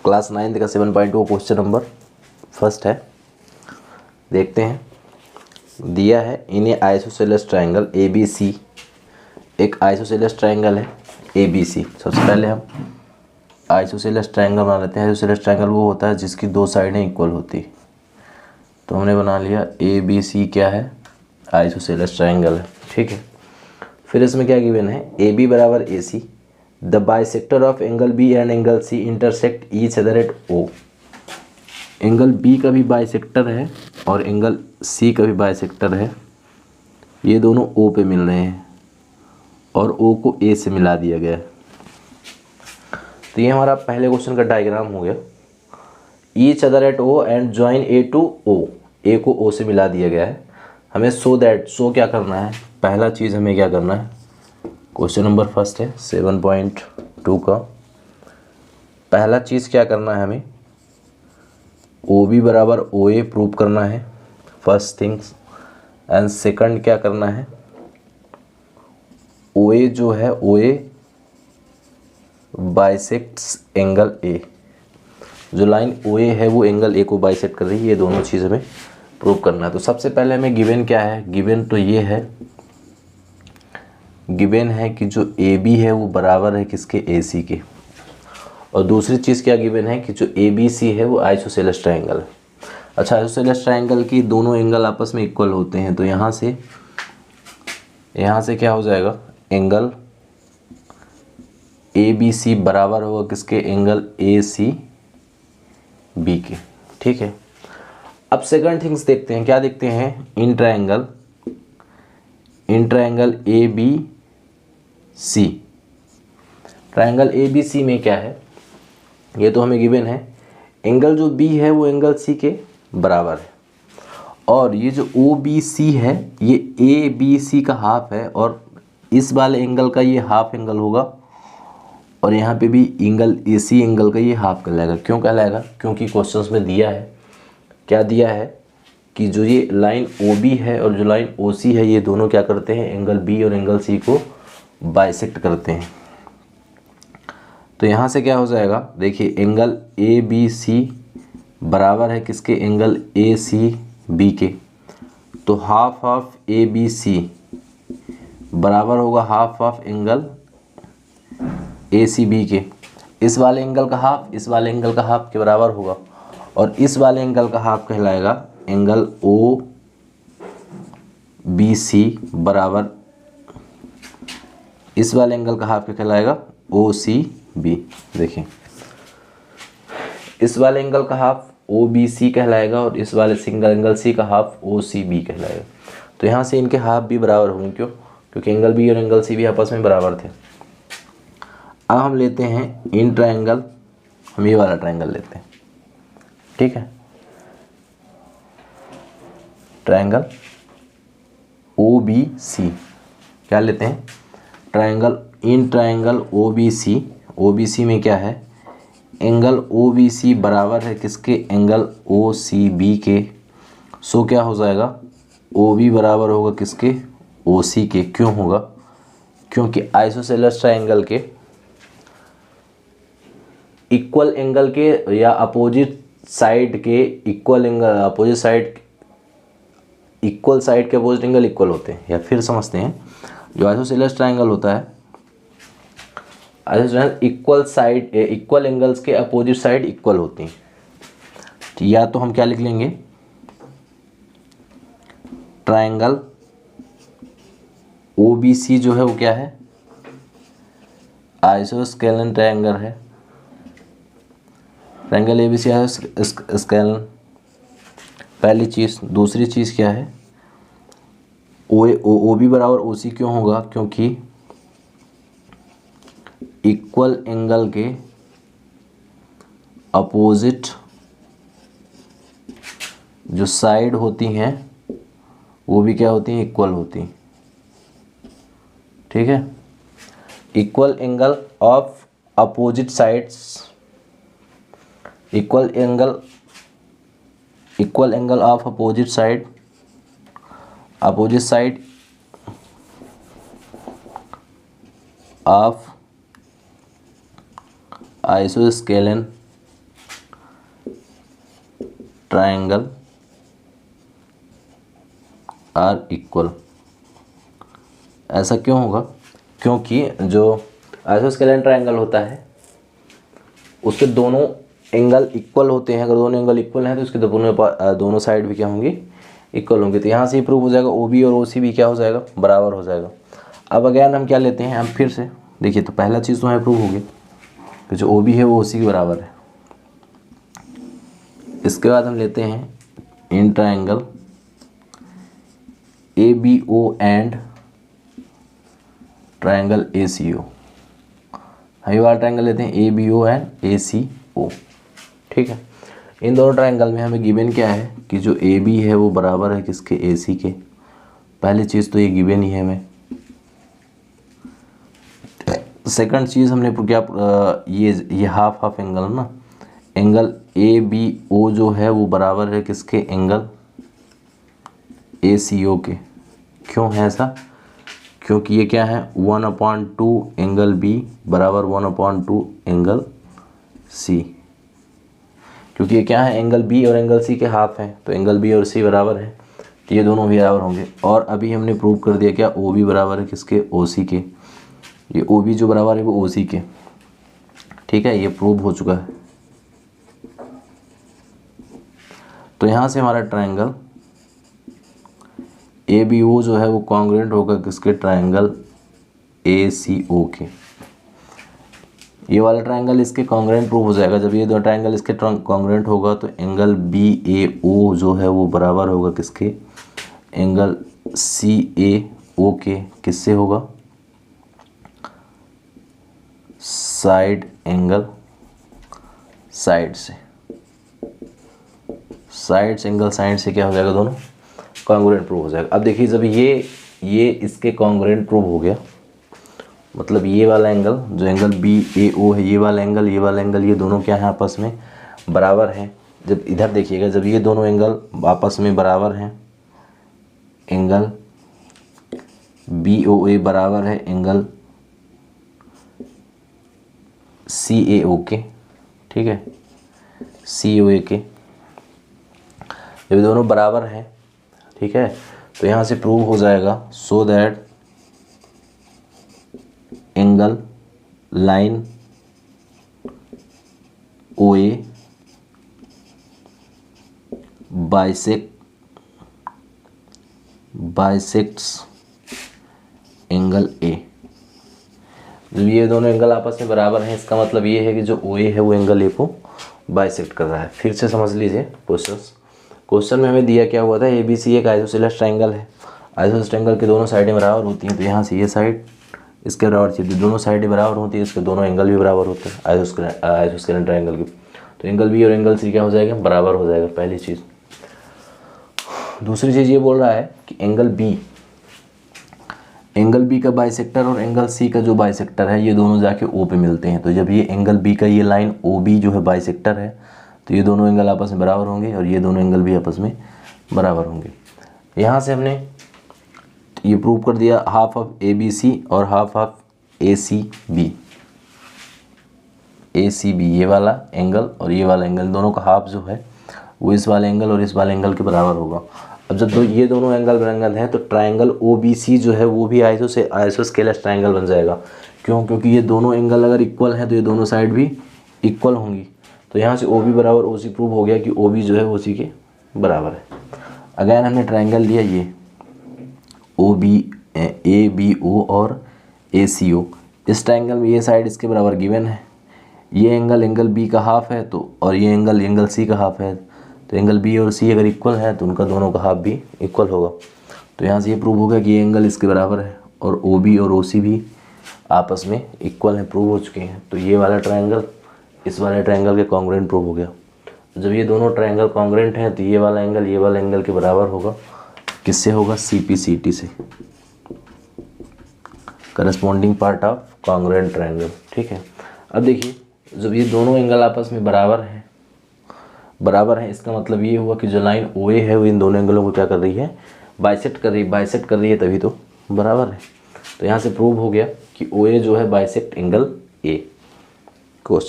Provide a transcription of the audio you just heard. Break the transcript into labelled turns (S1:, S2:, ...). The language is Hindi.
S1: क्लास 9 का 7.2 क्वेश्चन नंबर फर्स्ट है। देखते हैं। दिया है in a isosceles triangle A B C. एक आइसोसेलेस ट्रायंगल है ए बी सी। सबसे पहले हम आइसोसेलेस ट्रायंगल बना लेते हैं। आइसोसेलेस ट्रायंगल वो होता है जिसकी दो साइडें इक्वल होती। तो हमने बना लिया ए बी सी क्या है, आइसोसेलेस ट्रायंगल है। ठीक है। फिर इसमें क्या गिवन है, ए बी बराबर A C, the bisector of angle B and angle C intersect each other at O. Angle B का भी बाइसेक्टर है और एंगल सी का भी बाइसेक्टर है। ये दोनों ओ पे मिल रहे हैं और ओ को ए से मिला दिया गया है। तो ये हमारा पहले क्वेश्चन का डायग्राम हो गया। Each other at O and join A to O. A को ओ से मिला दिया गया है। हमें शो क्या करना है, पहला चीज़ हमें क्या करना है, क्वेश्चन नंबर फर्स्ट है 7.2 का। पहला चीज़ क्या करना है, हमें ओ बी बराबर ओ ए प्रूव करना है, फर्स्ट थिंग्स। एंड सेकंड क्या करना है, ओ ए जो है ओ ए बाइसेक्ट्स एंगल ए। जो लाइन ओ ए है वो एंगल ए को बाइसेक्ट कर रही है। ये दोनों चीज़ हमें प्रूव करना है। तो सबसे पहले हमें गिवन क्या है, गिवन तो ये है, गिवन है कि जो ए बी है वो बराबर है किसके, ए सी के। और दूसरी चीज़ क्या गिवन है कि जो ए बी सी है वो आइसोसेलेस ट्रायंगल है। अच्छा, आइसोसेलेस ट्रायंगल की दोनों एंगल आपस में इक्वल होते हैं। तो यहाँ से क्या हो जाएगा, एंगल ए बी सी बराबर होगा किसके, एंगल ए सी बी के। ठीक है। अब सेकंड थिंग्स देखते हैं। क्या देखते हैं, in triangle A B C. Triangle A B C में क्या है, ये तो हमें गिवन है, एंगल जो बी है वो एंगल सी के बराबर है। और ये जो ओ बी सी है ये ए बी सी का हाफ है और इस वाले एंगल का ये हाफ एंगल होगा। और यहाँ पे भी एंगल ए सी एंगल का ये हाफ कहलाएगा। क्यों कहलाएगा, क्योंकि क्वेश्चंस में दिया है, क्या दिया है कि जो ये लाइन ओ बी है और जो लाइन ओ सी है ये दोनों क्या करते हैं, एंगल बी और एंगल सी को बाइसेक्ट करते हैं। तो यहाँ से क्या हो जाएगा, देखिए एंगल ए बी सी बराबर है किसके, एंगल ए सी बी के। तो half of A B C बराबर होगा half of angle A C B के। इस वाले एंगल का हाफ इस वाले एंगल का हाफ के बराबर होगा। और इस वाले एंगल का हाफ कहलाएगा एंगल ओ बी सी बराबर इस वाले एंगल का हाफ कहलाएगा ओ सी बी। देखिए इस वाले एंगल का हाफ ओ बी सी कहलाएगा और इस वाले सिंगल एंगल सी का हाफ ओ सी बी कहलाएगा। तो यहाँ से इनके हाफ भी बराबर होंगे। क्यों, क्योंकि एंगल बी और एंगल सी भी आपस में बराबर थे। अब हम लेते हैं इन ट्रायंगल, हम ये वाला ट्रायंगल लेते हैं। ठीक है, ट्रायंगल ओ बी सी क्या लेते हैं, triangle in triangle O B C. O B C में क्या है, एंगल ओ बी सी बराबर है किसके, एंगल ओ सी बी के। सो क्या हो जाएगा, ओ बी बराबर होगा किसके, ओ सी के। क्यों होगा, क्योंकि आइसोसेलेस ट्रायंगल के इक्वल एंगल के या अपोजिट साइड के equal angle, opposite side equal side के अपोजिट एंगल इक्वल होते हैं। या फिर समझते हैं, जो आइसोसेलेस ट्रायंगल होता है, isosceles equal side equal angles के अपोजिट साइड इक्वल होती हैं। या तो हम क्या लिख लेंगे, ट्रायंगल ओ बी सी जो है वो क्या है, आइसोस्केलन ट्रायंगल है। ट्रायंगल ए बी सी आइसोस्केलन, पहली चीज़। दूसरी चीज़ क्या है, ओ बी बराबर ओ सी क्यों होगा, क्योंकि इक्वल एंगल के अपोजिट जो साइड होती हैं वो भी क्या होती हैं, इक्वल होती हैं। ठीक है, equal angle of opposite sides, equal angle of opposite side of isosceles triangle are equal. ऐसा क्यों होगा? क्योंकि जो आइसोस्केलेटन ट्रायंगल होता है उसके दोनों एंगल इक्वल होते हैं। अगर दोनों एंगल इक्वल हैं तो उसके दोनों साइड भी क्या होंगी? इक्वल होंगे। तो यहाँ से प्रूव हो जाएगा ओ बी और ओ सी भी क्या हो जाएगा? बराबर हो जाएगा। अब अगेन हम क्या लेते हैं? हम फिर से देखिए, तो पहला चीज़ तो हमें प्रूव हो गई कि जो ओ बी है वो ओ सी के बराबर है। इसके बाद हम लेते हैं in triangle A B O and triangle A C O. हम ये वाला ट्रायंगल लेते हैं ए B O and A C ओ। ठीक है, इन दोनों ट्रायंगल में हमें गिवन क्या है कि जो ए बी है वो बराबर है किसके? ए सी के। पहली चीज़ तो ये गिवन ही है हमें। सेकंड चीज़ हमने क्या, ये हाफ हाफ एंगल ना, एंगल ए बी ओ जो है वो बराबर है किसके? एंगल ए सी ओ के। क्यों है ऐसा? क्योंकि ये क्या है? 1/2 एंगल बी बराबर 1/2 एंगल सी। क्योंकि ये क्या है? एंगल बी और एंगल सी के हाफ हैं, तो एंगल बी और सी बराबर है, तो ये दोनों भी बराबर होंगे। और अभी हमने प्रूव कर दिया क्या? ओ बी बराबर है किसके? ओ सी के। ये ओ बी जो बराबर है वो ओ सी के। ठीक है, ये प्रूव हो चुका है। तो यहाँ से हमारा ट्रायंगल ए बी ओ जो है वो कॉन्ग्रुएंट होगा किसके? ट्रायंगल ए सी ओ के। ये वाला ट्रायंगल इसके कॉन्ग्रुएंट प्रूव हो जाएगा। जब ये दो ट्रायंगल इसके कॉन्ग्रुएंट होगा तो एंगल बी ए ओ जो है वो बराबर होगा किसके? एंगल सी ए ओ के। किससे होगा? साइड एंगल साइड से। साइड एंगल साइड से क्या हो जाएगा? दोनों कॉन्ग्रुएंट प्रूव हो जाएगा। अब देखिए, जब ये इसके कॉन्ग्रुएंट प्रूव हो गया, मतलब ये वाला एंगल जो एंगल बी ए ओ है, ये वाला एंगल ये दोनों क्या है? आपस में बराबर हैं। जब इधर देखिएगा, जब ये दोनों एंगल आपस में बराबर हैं, एंगल बी ओ ए बराबर है एंगल सी ए ओ के। ठीक है, सी ओ ए के जब दोनों बराबर हैं, ठीक है, तो यहाँ से प्रूव हो जाएगा so that angle line O A bisects angle A. जब ये दोनों एंगल आपस में बराबर हैं, इसका मतलब ये है कि जो ओ ए है वो एंगल ए को बाइसेक्ट कर रहा है। फिर से समझ लीजिए क्वेश्चन में हमें दिया क्या हुआ था? ए बी सी एक आइसोसेलेस ट्रायंगल है। आइसोसेलेस ट्रायंगल के दोनों साइडें बराबर होती हैं, तो यहाँ से ये साइड इसके बराबर चाहिए, दोनों साइडें बराबर होती है, इसके दोनों एंगल भी बराबर होते हैं आइसोस्केलेटन ट्रायंगल के। तो एंगल बी और एंगल सी क्या हो जाएगा? बराबर हो जाएगा, पहली चीज़। दूसरी चीज़ ये बोल रहा है कि एंगल बी का बाइसेक्टर और एंगल सी का जो बाइसेक्टर है, ये दोनों जाके ओ पे मिलते हैं। तो जब ये एंगल बी का ये लाइन ओ बी जो है बाइसेक्टर है, तो ये दोनों एंगल आपस में बराबर होंगे और ये दोनों एंगल भी आपस में बराबर होंगे। यहाँ से हमने ये प्रूव कर दिया half of A B C और half of A C B. ये वाला एंगल और ये वाला एंगल दोनों का हाफ जो है वो इस वाले एंगल और इस वाले एंगल के बराबर होगा। अब जब ये दोनों एंगल हैं तो ट्रायंगल ओ बी सी जो है वो भी आइसोस्केलेस ट्रायंगल बन जाएगा। क्यों? क्योंकि ये दोनों एंगल अगर इक्वल हैं तो ये दोनों साइड भी इक्वल होंगी। तो यहाँ से ओ बी बराबर ओ सी प्रूव हो गया कि ओ बी जो है ओ सी के बराबर है। अगैन हमने ट्रायंगल लिया ये ओ बी ए बी ओ और ए सी ओ। इस ट्रायंगल में ये साइड इसके बराबर गिवन है, ये एंगल बी का हाफ है, तो और ये एंगल सी का हाफ है। तो एंगल बी और सी अगर इक्वल है तो उनका दोनों का हाफ भी इक्वल होगा। तो यहाँ से ये प्रूव होगा कि ये एंगल इसके बराबर है और ओ बी और ओ सी भी आपस में इक्वल हैं, प्रूव हो चुके हैं। तो ये वाला ट्रायंगल इस वाले ट्रायंगल के कॉन्ग्रुएंट प्रूव हो गया। जब ये दोनों ट्रायंगल कॉन्ग्रुएंट हैं तो ये वाला एंगल के बराबर होगा। किससे होगा? सी पी सी टी से, corresponding part of congruent triangle. ठीक है, अब देखिए, जब ये दोनों एंगल आपस में बराबर हैं, इसका मतलब ये हुआ कि जो लाइन ओ ए है वो इन दोनों एंगलों को क्या कर रही है? बाइसेक्ट कर रही है, तभी तो बराबर है। तो यहाँ से प्रूव हो गया कि ओ ए जो है बाइसेक्ट एंगल ए। क्वेश्चन